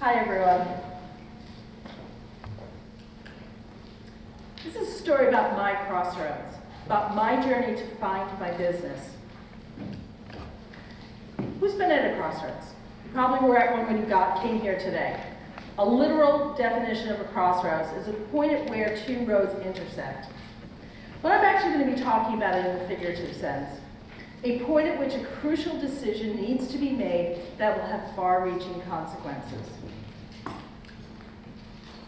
Hi, everyone. This is a story about my crossroads, about my journey to find my business. Who's been at a crossroads? You probably were at one when you came here today. A literal definition of a crossroads is a point at where two roads intersect. But I'm actually going to be talking about it in the figurative sense. A point at which a crucial decision needs to be made that will have far-reaching consequences.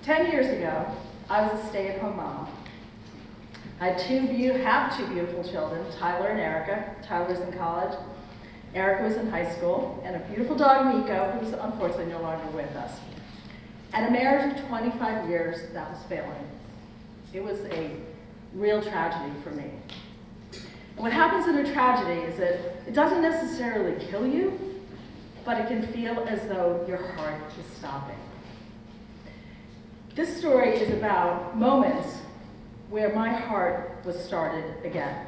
10 years ago, I was a stay-at-home mom. I have two beautiful children, Tyler and Erica. Tyler was in college, Erica was in high school, and a beautiful dog, Nico, who's unfortunately no longer with us. And a marriage of 25 years that was failing. It was a real tragedy for me. And what happens in a tragedy is that it doesn't necessarily kill you, but it can feel as though your heart is stopping. This story is about moments where my heart was started again.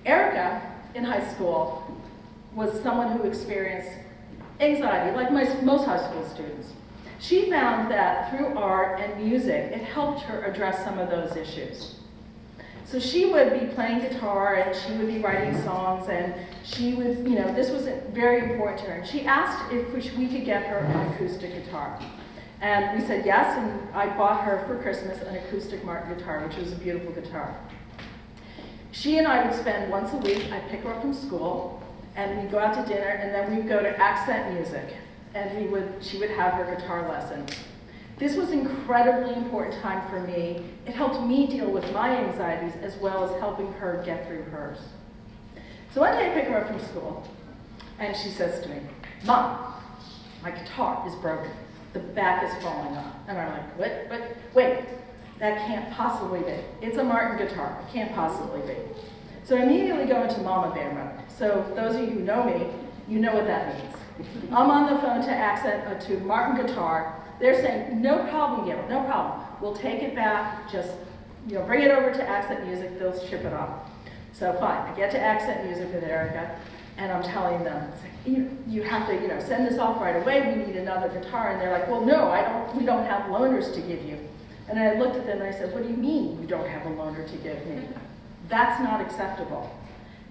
Erica, in high school, was someone who experienced anxiety, like most high school students. She found that through art and music, it helped her address some of those issues. So she would be playing guitar and she would be writing songs, and she would, this was very important to her. And she asked if we could get her an acoustic guitar. And we said yes, and I bought her for Christmas an acoustic Martin guitar, which was a beautiful guitar. She and I would spend once a week, I'd pick her up from school, and we'd go out to dinner, and then we'd go to Accent Music, and she would have her guitar lesson. This was an incredibly important time for me. It helped me deal with my anxieties as well as helping her get through hers. So one day I pick her up from school, and she says to me, "Mom, my guitar is broken. The back is falling off." And I'm like, what? Wait, that can't possibly be. It's a Martin guitar. It can't possibly be. So I immediately go into Mama Bear mode. So those of you who know me, you know what that means. I'm on the phone to Martin Guitar. They're saying, "No problem, Gayle, no problem. We'll take it back. Just bring it over to Accent Music. They'll ship it off." So fine. I get to Accent Music with Erica, and I'm telling them, it's like, you have to send this off right away. We need another guitar. And they're like, "Well, no, we don't have loaners to give you." And I looked at them and I said, "What do you mean you don't have a loaner to give me? That's not acceptable.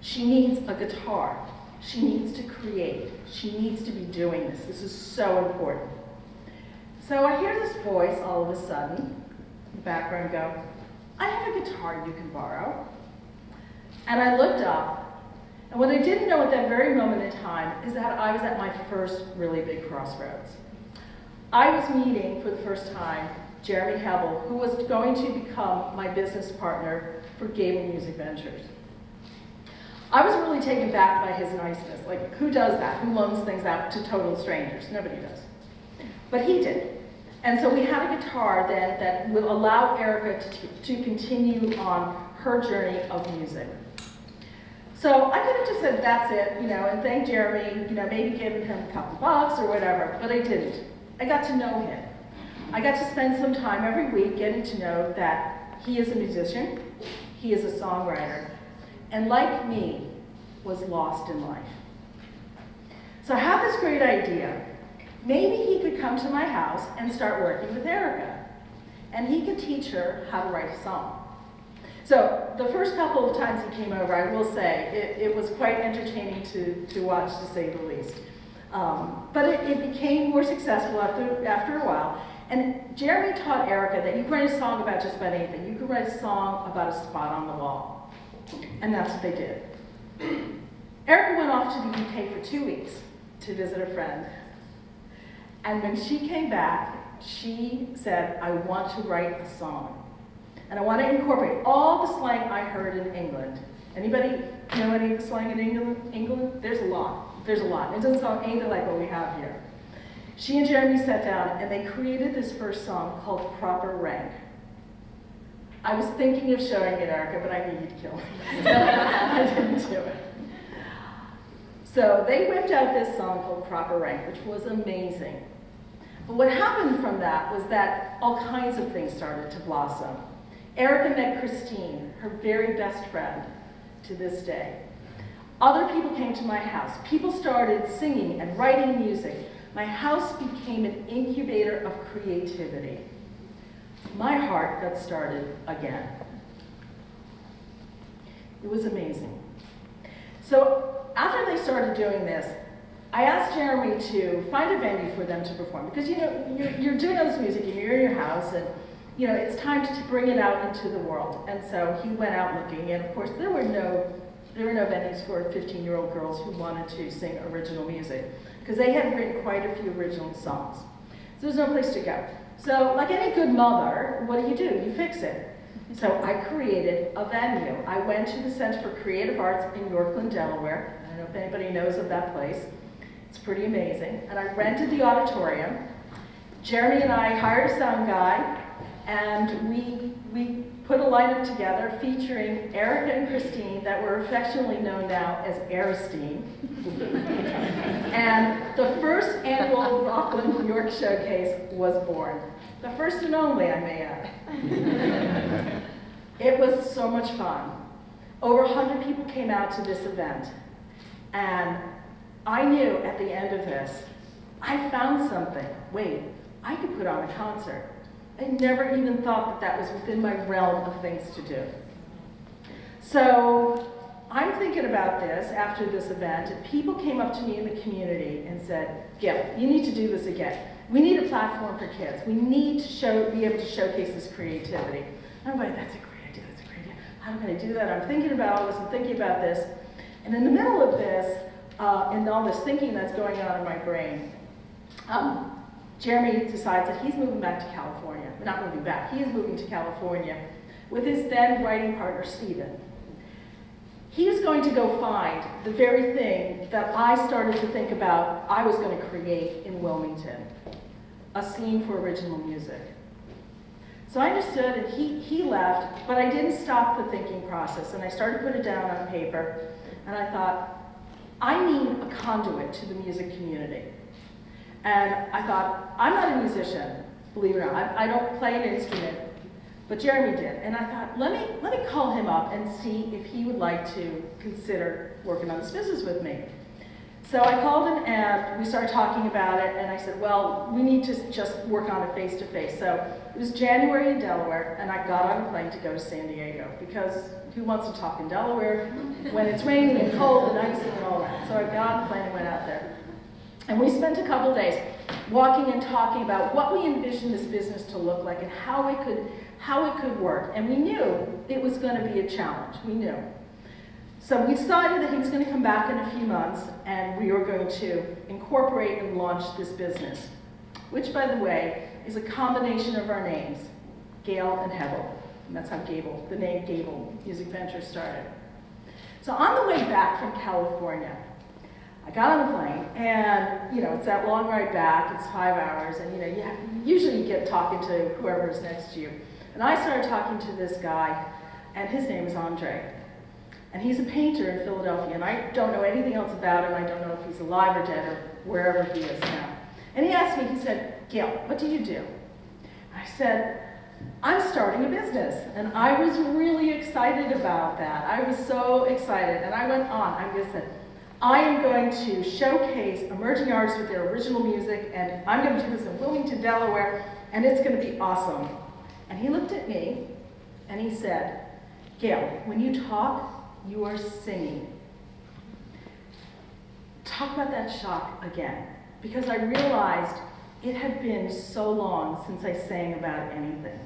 She needs a guitar. She needs to create. She needs to be doing this. This is so important." So I hear this voice all of a sudden in the background go, "I have a guitar you can borrow." And I looked up, and what I didn't know at that very moment in time is that I was at my first really big crossroads. I was meeting for the first time Jeremy Hebel, who was going to become my business partner for Gayle Music Ventures. I was really taken back by his niceness. Like, who does that? Who loans things out to total strangers? Nobody does. But he did. And so we had a guitar then that will allow Erica to continue on her journey of music. So I could have just said, "That's it," and thanked Jeremy, maybe given him a couple bucks or whatever, but I didn't. I got to know him. I got to spend some time every week getting to know that he is a musician, he is a songwriter, and like me, was lost in life. So I had this great idea. Maybe he could come to my house and start working with Erica, and he could teach her how to write a song. So the first couple of times he came over, I will say, it was quite entertaining to watch, to say the least. But it became more successful after a while. And Jeremy taught Erica that you can write a song about just about anything. You can write a song about a spot on the wall. And that's what they did. Erica went off to the UK for 2 weeks to visit a friend. And when she came back, she said, "I want to write a song. And I want to incorporate all the slang I heard in England." Anybody know any of the slang in England? There's a lot. There's a lot. It doesn't sound anything like what we have here. She and Jeremy sat down and they created this first song called "Proper Rank." I was thinking of showing it, Erica, but I knew you'd kill me. So I didn't do it. So they whipped out this song called "Proper Rank," which was amazing. But what happened from that was that all kinds of things started to blossom. Erica met Christine, her very best friend to this day. Other people came to my house. People started singing and writing music. my house became an incubator of creativity. My heart got started again. It was amazing. So after they started doing this, I asked Jeremy to find a venue for them to perform, because you're doing all this music and you're in your house, and it's time to bring it out into the world. And so he went out looking, and of course there were no venues for 15-year-old girls who wanted to sing original music, because they had written quite a few original songs. So there was no place to go. So like any good mother, what do? You fix it. So I created a venue. I went to the Center for Creative Arts in Yorkland, Delaware. I don't know if anybody knows of that place. It's pretty amazing. And I rented the auditorium. Jeremy and I hired a sound guy, and we put a lineup together featuring Erica and Christine, that were affectionately known now as Aristine. And the first annual Rockland, New York showcase was born. The first and only, I may add. It was so much fun. Over 100 people came out to this event. And I knew at the end of this, I found something. Wait, I could put on a concert. I never even thought that was within my realm of things to do. So I'm thinking about this after this event, and people came up to me in the community and said, Gayle, you need to do this again. We need a platform for kids. We need to be able to showcase this creativity. I'm like, that's a great idea, that's a great idea. How can I do that? I'm thinking about all this, I'm thinking about this. And in the middle of this, and all this thinking that's going on in my brain, Jeremy decides that he's moving back to California. Not moving back, he is moving to California with his then writing partner, Stephen. He was going to go find the very thing that I started to think about I was going to create in Wilmington, a scene for original music. So I understood, and he left, but I didn't stop the thinking process, and I started to put it down on paper, and I thought, I need a conduit to the music community. And I thought, I'm not a musician, believe it or not. I don't play an instrument, but Jeremy did. And I thought, let me call him up and see if he would like to consider working on this business with me. So I called him, and we started talking about it, and I said, well, we need to just work on it face-to-face. So it was January in Delaware, and I got on a plane to go to San Diego, because who wants to talk in Delaware when it's raining and cold and icy and all that? So I got on the plane and went out there. And we spent a couple days walking and talking about what we envisioned this business to look like and how it could work. And we knew it was going to be a challenge. We knew. So we decided that he was going to come back in a few months, and we were going to incorporate and launch this business, which, by the way, is a combination of our names, Gayle and Hebel. And that's how the name Gayle Music Ventures started. So on the way back from California, I got on the plane, and it's that long ride back. It's 5 hours, and usually you get talking to whoever's next to you. And I started talking to this guy, and his name is Andre. And he's a painter in Philadelphia, and I don't know anything else about him. I don't know if he's alive or dead or wherever he is now. And he asked me, he said, Gayle, what do you do? I said, I'm starting a business. And I was really excited about that. I was so excited. And I went on. I just said, I am going to showcase emerging artists with their original music, and I'm going to do this in Wilmington, Delaware, and it's going to be awesome. And he looked at me, and he said, Gayle, when you talk, you are singing. Talk about that shock again, because I realized it had been so long since I sang about anything.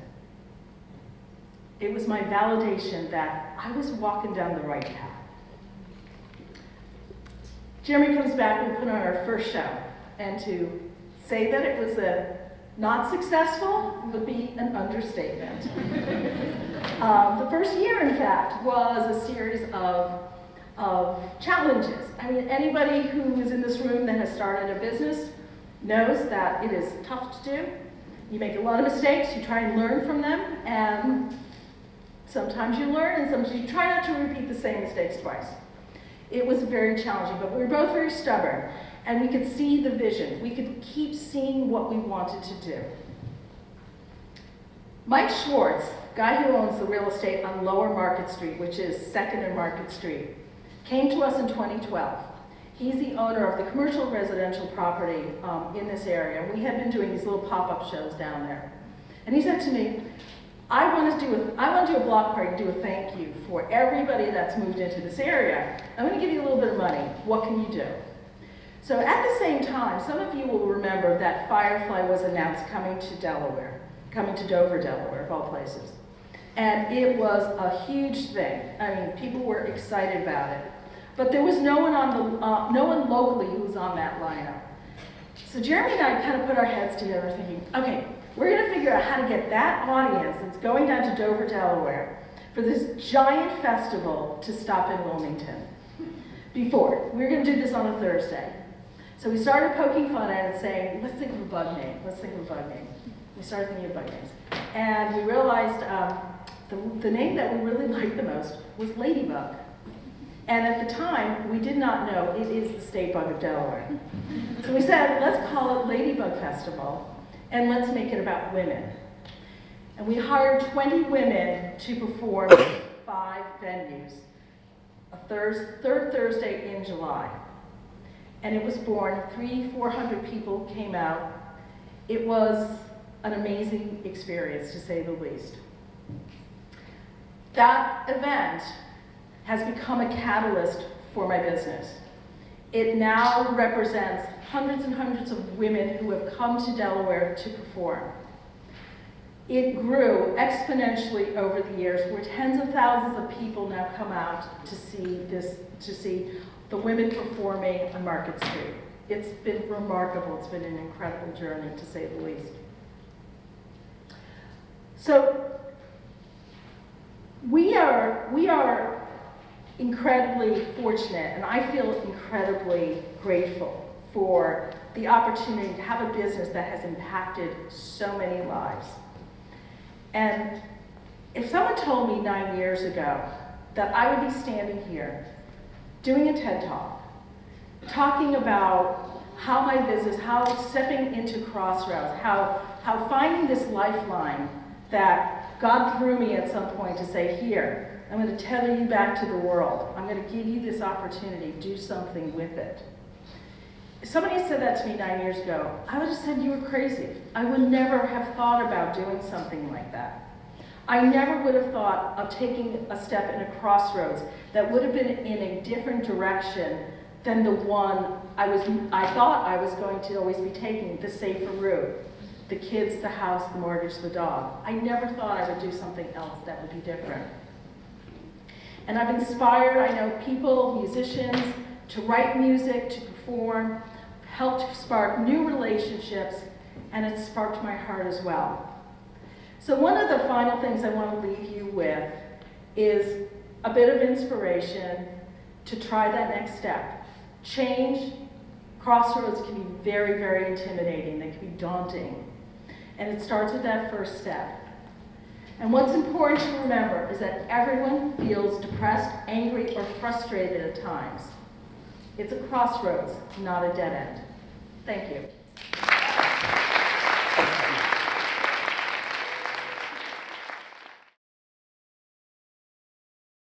It was my validation that I was walking down the right path. Jeremy comes back, we put on our first show, and to say that it was not successful would be an understatement. The first year, in fact, was a series of challenges. I mean, anybody who is in this room that has started a business knows that it is tough to do. You make a lot of mistakes, you try and learn from them, and sometimes you learn, and sometimes you try not to repeat the same mistakes twice. It was very challenging, but we were both very stubborn, and we could see the vision. We could keep seeing what we wanted to do. Mike Schwartz, guy who owns the real estate on Lower Market Street, which is 2nd and Market Street, came to us in 2012. He's the owner of the commercial residential property in this area. We had been doing these little pop-up shows down there. And he said to me, I want to do a block party to do a thank you for everybody that's moved into this area. I'm going to give you a little bit of money. What can you do? So at the same time, some of you will remember that Firefly was announced coming to Delaware, coming to Dover, Delaware, of all places. And it was a huge thing. I mean, people were excited about it. But there was no one locally who was on that lineup. So Jeremy and I kind of put our heads together thinking, okay, we're going to figure out how to get that audience that's going down to Dover, Delaware, for this giant festival to stop in Wilmington. Before, we were going to do this on a Thursday. So we started poking fun at it and saying, let's think of a bug name, let's think of a bug name. We started thinking of bug names. And we realized the name that we really liked the most was Ladybug. And at the time, we did not know it is the state bug of Delaware. So we said, let's call it Ladybug Festival, and let's make it about women. And we hired 20 women to perform 5 venues, a third Thursday in July. And it was born, 300-400 people came out. It was an amazing experience, to say the least. That event has become a catalyst for my business. It now represents hundreds and hundreds of women who have come to Delaware to perform. It grew exponentially over the years, where tens of thousands of people now come out to see the women performing on Market Street. It's been remarkable. It's been an incredible journey, to say the least. So we are incredibly fortunate, and I feel incredibly grateful for the opportunity to have a business that has impacted so many lives. And if someone told me 9 years ago that I would be standing here doing a TED Talk, talking about how my business, how stepping into crossroads, how finding this lifeline that God threw me at some point to say, here, I'm going to tether you back to the world. I'm going to give you this opportunity, do something with it. If somebody had said that to me 9 years ago, I would have said you were crazy. I would never have thought about doing something like that. I never would have thought of taking a step in a crossroads that would have been in a different direction than the one I thought I was going to always be taking, the safer route. The kids, the house, the mortgage, the dog. I never thought I would do something else that would be different. And I've inspired, I know, people, musicians, to write music, to perform, helped spark new relationships, and it sparked my heart as well. So one of the final things I want to leave you with is a bit of inspiration to try that next step. Change, crossroads can be very, very intimidating. They can be daunting. And it starts with that first step. And what's important to remember is that everyone feels depressed, angry, or frustrated at times. It's a crossroads, not a dead end. Thank you.